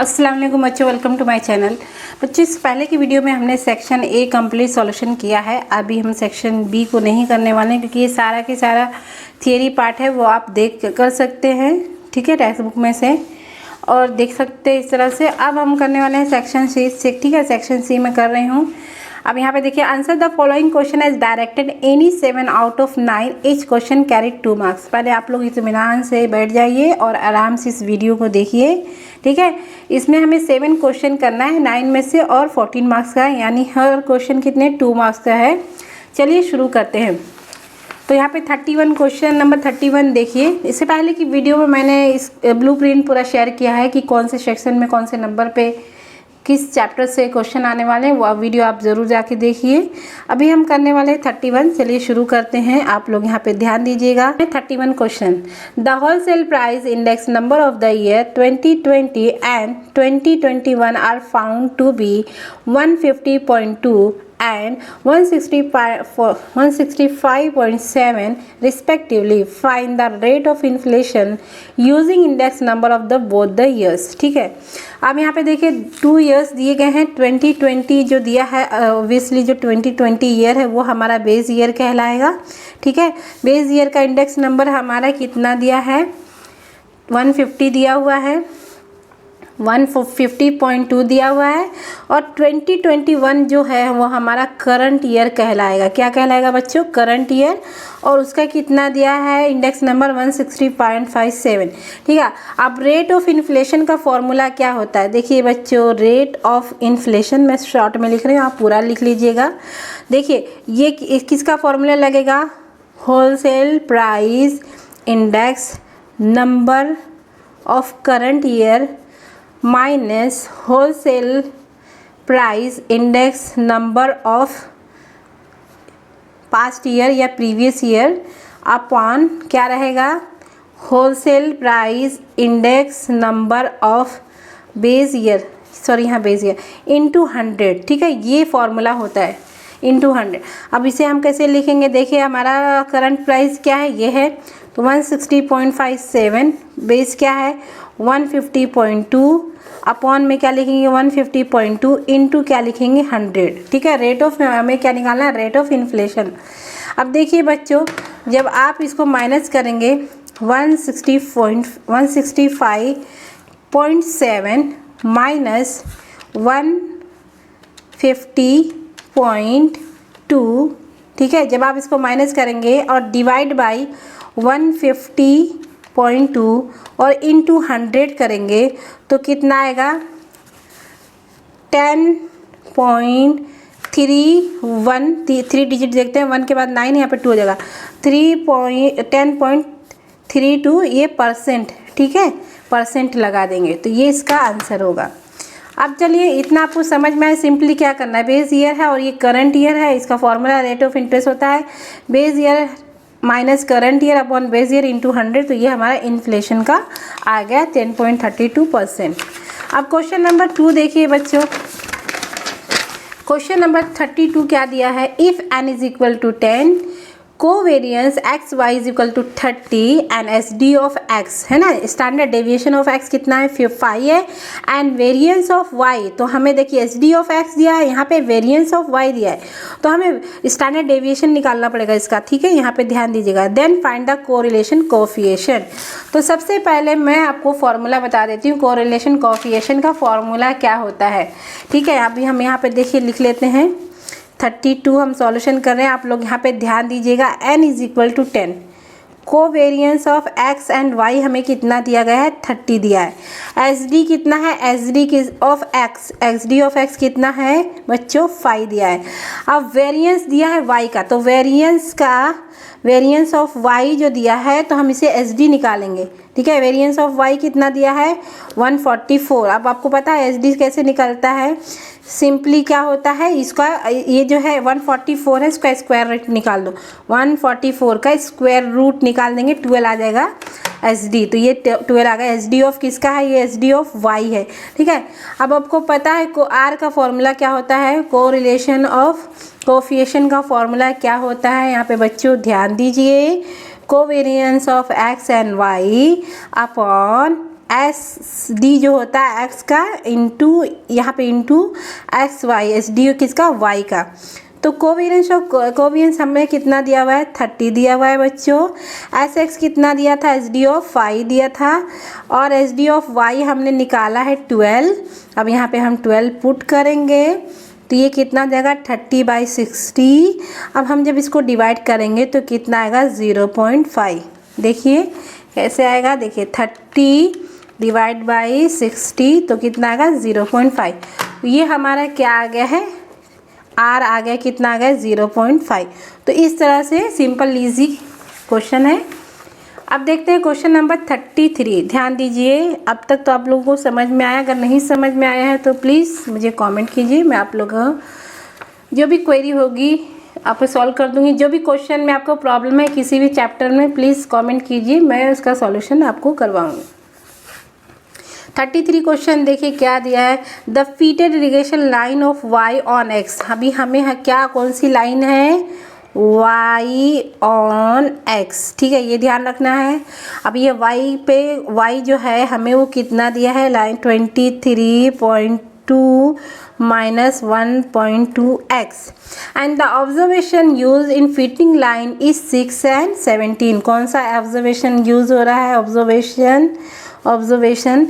अस्सलाम वालेकुम बच्चों, वेलकम टू माय चैनल। बच्चों, इस पहले की वीडियो में हमने सेक्शन ए कंप्लीट सॉल्यूशन किया है। अभी हम सेक्शन बी को नहीं करने वाले हैं क्योंकि ये सारा के सारा थियरी पार्ट है, वो आप देख कर सकते हैं, ठीक है, टेक्स्ट बुक में से और देख सकते हैं इस तरह से। अब हम करने वाले हैं सेक्शन सी, ठीक है, सेक्शन सी में कर रही हूँ। अब यहाँ पे देखिए, answer the following question as directed any 7 out of 9, each question carried 2 marks. पहले आप लोग इत्मीनान से बैठ जाइए और आराम से इस वीडियो को देखिए, ठीक है। इसमें हमें 7 क्वेश्चन करना है 9 में से और 14 मार्क्स का है, यानी हर क्वेश्चन कितने 2 मार्क्स का है। चलिए शुरू करते हैं। तो यहाँ पे 31 क्वेश्चन नंबर 31 देखिए। इससे पहले की वीडियो में मैंने इस ब्लूप्रिंट पूरा शेयर किया है कि कौन से सेक्शन में कौन से नंबर पे किस चैप्टर से क्वेश्चन आने वाले हैं, वो वीडियो आप ज़रूर जाके देखिए। अभी हम करने वाले हैं 31। चलिए शुरू करते हैं, आप लोग यहाँ पे ध्यान दीजिएगा। 31 question, the wholesale price index number of the year 2020 and 2021 are found to be 150.2 and 165.7 respectively. Find the rate of inflation using index number of the both the years. ठीक है, अब यहाँ पे देखिए 2 years दिए गए हैं। 2020 जो दिया है, ऑब्वियसली जो 2020 ईयर है वो हमारा बेस ईयर कहलाएगा, ठीक है। बेस ईयर का इंडेक्स नंबर हमारा कितना दिया है, 150 दिया हुआ है, 150.2 दिया हुआ है और 2021 जो है वो हमारा करंट ईयर कहलाएगा। क्या कहलाएगा बच्चों, करंट ईयर। और उसका कितना दिया है, इंडेक्स नंबर 160.57, ठीक है। अब रेट ऑफ इन्फ्लेशन का फॉर्मूला क्या होता है, देखिए बच्चों, रेट ऑफ इन्फ्लेशन मैं शॉर्ट में लिख रही हूँ, आप पूरा लिख लीजिएगा। देखिए ये किसका फॉर्मूला लगेगा, wholesale price index number of current year minus wholesale price index number of past year या प्रीवियस ईयर अपॉन क्या रहेगा, wholesale price index number of base year, sorry यहाँ बेस ईयर इनटू 100, ठीक है। ये फॉर्मूला होता है इनटू 100। अब इसे हम कैसे लिखेंगे, देखिए हमारा करंट प्राइस क्या है, ये है, तो 160.57, बेस क्या है 150.2, अपॉन में क्या लिखेंगे 150.2 इनटू क्या लिखेंगे 100, ठीक है। रेट ऑफ, हमें क्या निकालना है, रेट ऑफ इन्फ्लेशन। अब देखिए बच्चों, जब आप इसको माइनस करेंगे 165.7 माइनस 150.2, ठीक है। जब आप इसको माइनस करेंगे और डिवाइड बाई 150.2 और इनटू 100 करेंगे तो कितना आएगा, 10.31, 3 डिजिट देखते हैं, 1 के बाद 9, यहाँ पे 2 हो जाएगा, 10.32 ये परसेंट, ठीक है, परसेंट लगा देंगे तो ये इसका आंसर होगा। अब चलिए, इतना आपको समझ में आए, सिंपली क्या करना है, बेस ईयर है और ये करंट ईयर है, इसका फॉर्मूला रेट ऑफ इंटरेस्ट होता है base year minus current year upon base year into 100, तो ये हमारा इन्फ्लेशन का आ गया 10.32%। अब क्वेश्चन नंबर 2 देखिए बच्चों। क्वेश्चन नंबर 32 क्या दिया है, if n is equal to 10, covariance X Y is equal to 30 and S D of X है ना, स्टैंडर्ड डेविएशन ऑफ एक्स कितना है 5 है, एंड वेरिएंस ऑफ वाई, तो हमें देखिए एस डी ऑफ एक्स दिया है, यहाँ पे वेरिएंस ऑफ वाई दिया है, तो हमें स्टैंडर्ड डेविएशन निकालना पड़ेगा इसका, ठीक है। यहाँ पे ध्यान दीजिएगा। Then find the correlation coefficient. तो सबसे पहले मैं आपको फॉर्मूला बता देती हूँ, कोरिलेशन कोफिशिएंट का फॉर्मूला क्या होता है, ठीक है। अभी हम यहाँ पे देखिए लिख लेते हैं, 32 हम सॉल्यूशन कर रहे हैं, आप लोग यहाँ पे ध्यान दीजिएगा। n is equal to 10, covariance of x and y हमें कितना दिया गया है, 30 दिया है। एस डी कितना है, S D of x, S D of x कितना है बच्चों 5 दिया है। अब वेरिएंस दिया है y का, तो वेरिएंस ऑफ y जो दिया है तो हम इसे एस डी निकालेंगे, ठीक है। वेरिएंस ऑफ y कितना दिया है 144। अब आपको पता है एस डी कैसे निकलता है, सिंपली क्या होता है, इसका ये जो है 144 है, इसका स्क्वायर रूट निकाल दो, 144 का स्क्वायर रूट निकाल देंगे, 12 आ जाएगा एस डी, तो ये 12 आ गया। एस डी ऑफ किसका है, ये एस डी ऑफ वाई है, ठीक है। अब आपको पता है को आर का फॉर्मूला क्या होता है, कोरिलेशन ऑफ कोफिशिएंट का फॉर्मूला क्या होता है, यहाँ पे बच्चों ध्यान दीजिए, covariance of X and Y upon S D जो होता है एक्स का इंटू यहाँ पे into X Y, S D किसका वाई का। तो कोवेरिएंस हमें कितना दिया हुआ है 30 दिया हुआ है बच्चों। एस एक्स कितना दिया था एस डी ऑफ 5 दिया था और एस डी ऑफ वाई हमने निकाला है 12। अब यहाँ पे हम 12 पुट करेंगे तो ये कितना जाएगा 30/60। अब हम जब इसको डिवाइड करेंगे तो कितना आएगा 0.5। देखिए कैसे आएगा, देखिए 30 डिवाइड बाई 60 तो कितना आएगा 0.5। ये हमारा क्या आ गया है आर आ गया, कितना आ गया 0.5। तो इस तरह से सिंपल इजी क्वेश्चन है। अब देखते हैं क्वेश्चन नंबर 33। ध्यान दीजिए, अब तक तो आप लोगों को समझ में आया, अगर नहीं समझ में आया है तो प्लीज़ मुझे कमेंट कीजिए, मैं आप लोग जो भी क्वेरी होगी आपको सॉल्व कर दूंगी। जो भी क्वेश्चन में आपको प्रॉब्लम है किसी भी चैप्टर में प्लीज़ कमेंट कीजिए, मैं उसका सॉल्यूशन आपको करवाऊँगी। 33 क्वेश्चन देखिए क्या दिया है, the fitted regression line of Y on X. अभी हमें क्या कौन सी लाइन है वाई ऑन एक्स, ठीक है, ये ध्यान रखना है। अब ये वाई पे वाई जो है हमें वो कितना दिया है line 23.2 minus 1.2x and the observation used in fitting line is 6 and 17। कौन सा ऑब्जर्वेशन यूज हो रहा है, ऑब्जर्वेशन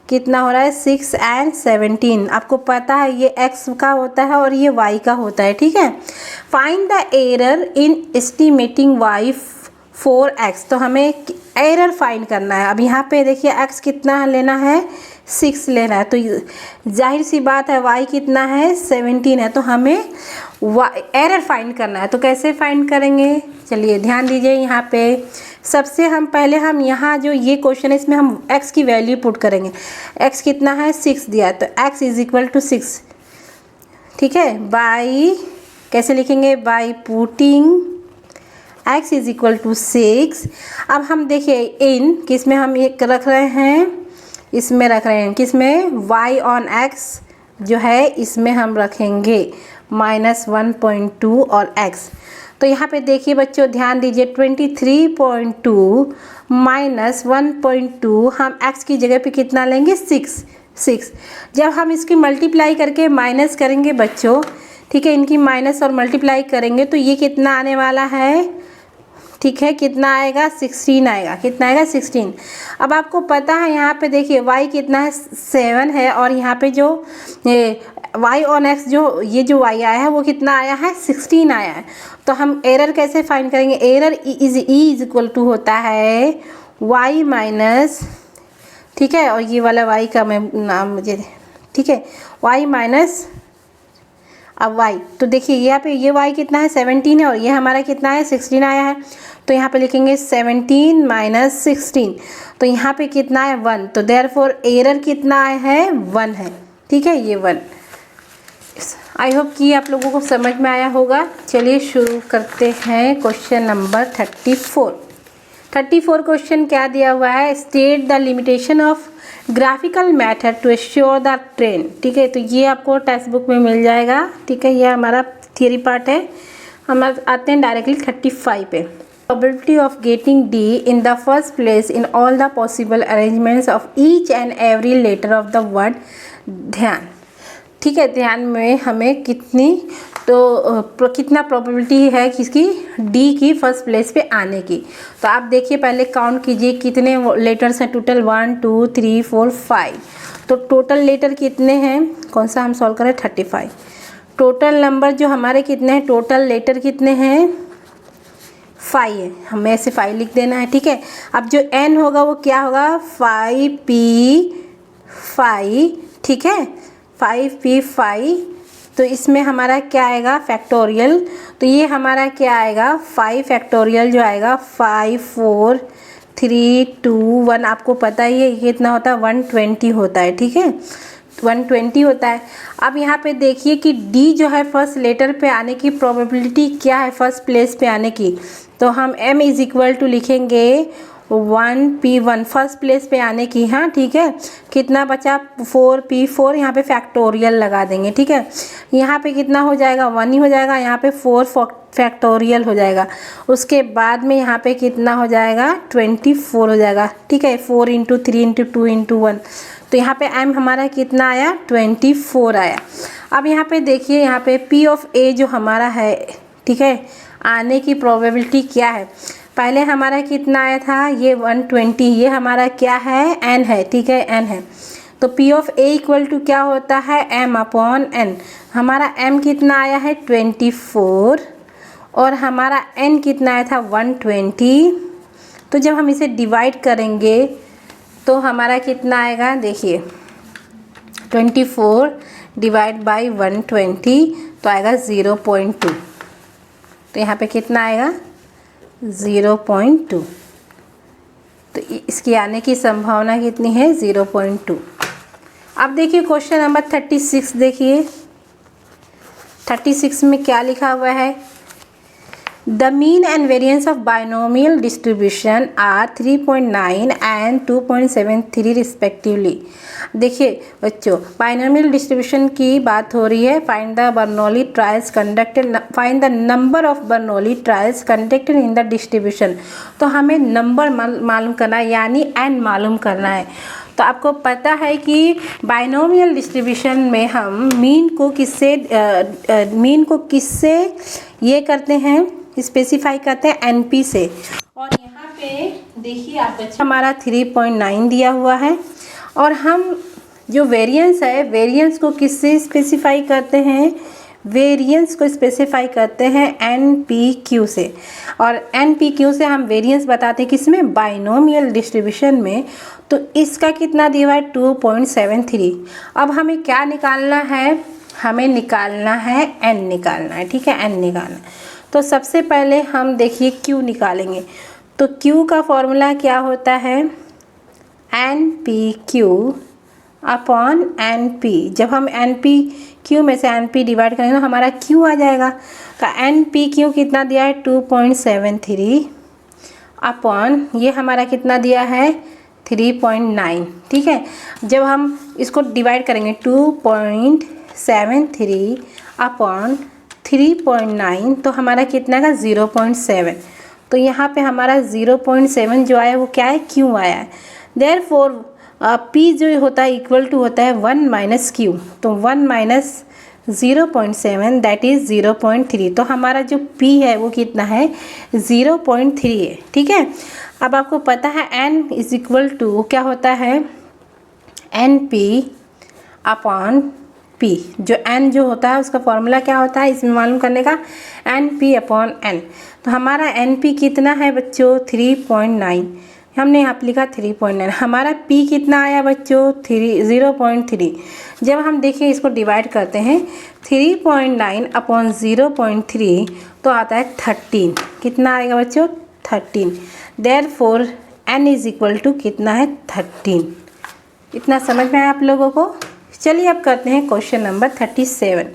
कितना हो रहा है 6 and 17। आपको पता है ये x का होता है और ये y का होता है, ठीक है। Find the error in estimating y 4x। तो हमें एरर फाइंड करना है। अब यहाँ पे देखिए x कितना लेना है 6 लेना है, तो जाहिर सी बात है y कितना है 17 है, तो हमें एरर फाइंड करना है। तो कैसे फाइंड करेंगे, चलिए ध्यान दीजिए। यहाँ पे सबसे हम पहले हम यहाँ जो ये क्वेश्चन है इसमें हम x की वैल्यू पुट करेंगे। x कितना है 6 दिया है, तो x इज इक्वल टू 6, ठीक है। बाई कैसे लिखेंगे, by putting x is equal to 6। अब हम देखिए इन किस में हम एक रख रहे हैं, इसमें रख रहे हैं, किस में y ऑन x जो है इसमें हम रखेंगे -1.2 और x। तो यहाँ पे देखिए बच्चों ध्यान दीजिए 23.2 माइनस 1.2 हम x की जगह पे कितना लेंगे 6। जब हम इसकी मल्टीप्लाई करके माइनस करेंगे बच्चों, ठीक है, इनकी माइनस और मल्टीप्लाई करेंगे तो ये कितना आने वाला है, ठीक है, कितना आएगा 16 आएगा, कितना आएगा 16। अब आपको पता है यहाँ पे देखिए y कितना है 7 है और यहाँ पे जो y ऑन x जो ये जो y आया है वो कितना आया है 16 आया है। तो हम एरर कैसे फाइंड करेंगे, एरर इज इक्वल टू होता है y माइनस, ठीक है, और ये वाला y का मैं नाम मुझे, ठीक है, y माइनस अब y। तो देखिए यहाँ पे ये y कितना है 17 है और ये हमारा कितना है 16 आया है, तो यहाँ पे लिखेंगे 17 माइनस 16, तो यहाँ पे कितना है 1, तो देयरफॉर एरर कितना है 1 है, ठीक है, ये 1। आई होप कि आप लोगों को समझ में आया होगा। चलिए शुरू करते हैं क्वेश्चन नंबर 34 क्वेश्चन क्या दिया हुआ है, state the limitation of graphical method to assure the train, ठीक है। तो ये आपको टेक्स्ट बुक में मिल जाएगा, ठीक है, ये हमारा थियरी पार्ट है। हम आते हैं डायरेक्टली 35 पे। Probability of getting D in the first place in all the possible arrangements of each and every letter of the word ध्यान, ठीक है, ध्यान में हमें कितनी कितना प्रोबेबिलिटी है किसकी D की फर्स्ट प्लेस पे आने की। तो आप देखिए पहले काउंट कीजिए कितने लेटर्स हैं टोटल 1 2 3 4 5। तो टोटल लेटर कितने हैं, कौन सा हम सॉल्व करें 35। टोटल नंबर जो हमारे कितने हैं, टोटल लेटर कितने हैं 5 है, हमें ऐसे 5 लिख देना है, ठीक है। अब जो n होगा वो क्या होगा 5p5, ठीक है, 5p5। तो इसमें हमारा क्या आएगा फैक्टोरियल, तो ये हमारा क्या आएगा 5 फैक्टोरियल जो आएगा 5 4 3 2 1। आपको पता ही है ये कितना होता है 120 होता है, ठीक है, 120 होता है। अब यहाँ पे देखिए कि D जो है फर्स्ट लेटर पे आने की प्रोबेबिलिटी क्या है फर्स्ट प्लेस पे आने की, तो हम m इज इक्वल टू लिखेंगे 1p1 फर्स्ट प्लेस पे आने की। हाँ ठीक है, कितना बचा 4p4, यहाँ पे फैक्टोरियल लगा देंगे। ठीक है, यहाँ पे कितना हो जाएगा 1 ही हो जाएगा, यहाँ पे 4 फैक्टोरियल हो जाएगा। उसके बाद में यहाँ पे कितना हो जाएगा 24 हो जाएगा। ठीक है, 4 × 3 × 2 × 1, तो यहाँ पे m हमारा कितना आया 24 आया। अब यहाँ पे देखिए, यहाँ पे p ऑफ a जो हमारा है, ठीक है, आने की प्रोबेबिलिटी क्या है। पहले हमारा कितना आया था, ये 120, ये हमारा क्या है n है। ठीक है, n है, तो p of a equal to क्या होता है m/n। हमारा m कितना आया है 24 और हमारा n कितना आया था 120। तो जब हम इसे डिवाइड करेंगे तो हमारा कितना आएगा, देखिए 24 डिवाइड बाई 120 तो आएगा 0.2। तो यहाँ पे कितना आएगा 0.2। तो इसकी आने की संभावना कितनी है 0.2। अब देखिए क्वेश्चन नंबर 36 देखिए, 36 में क्या लिखा हुआ है, the mean and variance of binomial distribution are 3.9 and 2.73 respectively. देखिए बच्चों, बाइनोमियल डिस्ट्रीब्यूशन की बात हो रही है। Find the Bernoulli trials conducted, find the number of Bernoulli trials conducted in the distribution. तो हमें नंबर मालूम करना है, यानी n मालूम करना है। तो आपको पता है कि बाइनोमियल डिस्ट्रीब्यूशन में हम मीन को किससे ये करते हैं, स्पेसिफाई करते हैं NP से। और यहाँ पे देखिए आप बच्चे, हमारा 3.9 दिया हुआ है और हम जो वेरिएंस है, वेरिएंस को किससे स्पेसिफाई करते हैं, वेरिएंस को स्पेसिफाई करते हैं NPQ से। और NPQ से हम वेरिएंस बताते हैं किसमें, बाइनोमियल डिस्ट्रीब्यूशन में। तो इसका कितना दिया हुआ है 2.73। अब हमें क्या निकालना है, हमें निकालना है n निकालना है। ठीक है, n निकालना है। तो सबसे पहले हम देखिए q निकालेंगे। तो q का फॉर्मूला क्या होता है, NPQ अपॉन NP। जब हम NPQ में से NP डिवाइड करेंगे तो हमारा q आ जाएगा। तो NPQ कितना दिया है 2.73 अपॉन ये हमारा कितना दिया है 3.9। ठीक है, जब हम इसको डिवाइड करेंगे 2.73 अपॉन 3.9 तो हमारा कितना का 0.7। तो यहाँ पे हमारा 0.7 जो आया वो क्या है, क्यू आया है। देयरफॉर P जो होता है इक्वल टू होता है 1 माइनस क्यू। तो 1 माइनस 0.7 दैट इज़ 0.3। तो हमारा जो P है वो कितना है 0.3 है। ठीक है, अब आपको पता है n इज इक्वल टू क्या होता है NP अपॉन P। जो n जो होता है उसका फॉर्मूला क्या होता है इसमें मालूम करने का, NP अपॉन n। तो हमारा NP कितना है बच्चों 3.9, हमने यहाँ पे लिखा 3.9। हमारा P कितना आया बच्चों 0.3। जब हम देखिए इसको डिवाइड करते हैं 3.9 अपॉन 0.3 तो आता है 13। कितना आएगा बच्चों 13। Therefore n is equal to कितना है 13। इतना समझ में आया आप लोगों को। चलिए अब करते हैं क्वेश्चन नंबर 37।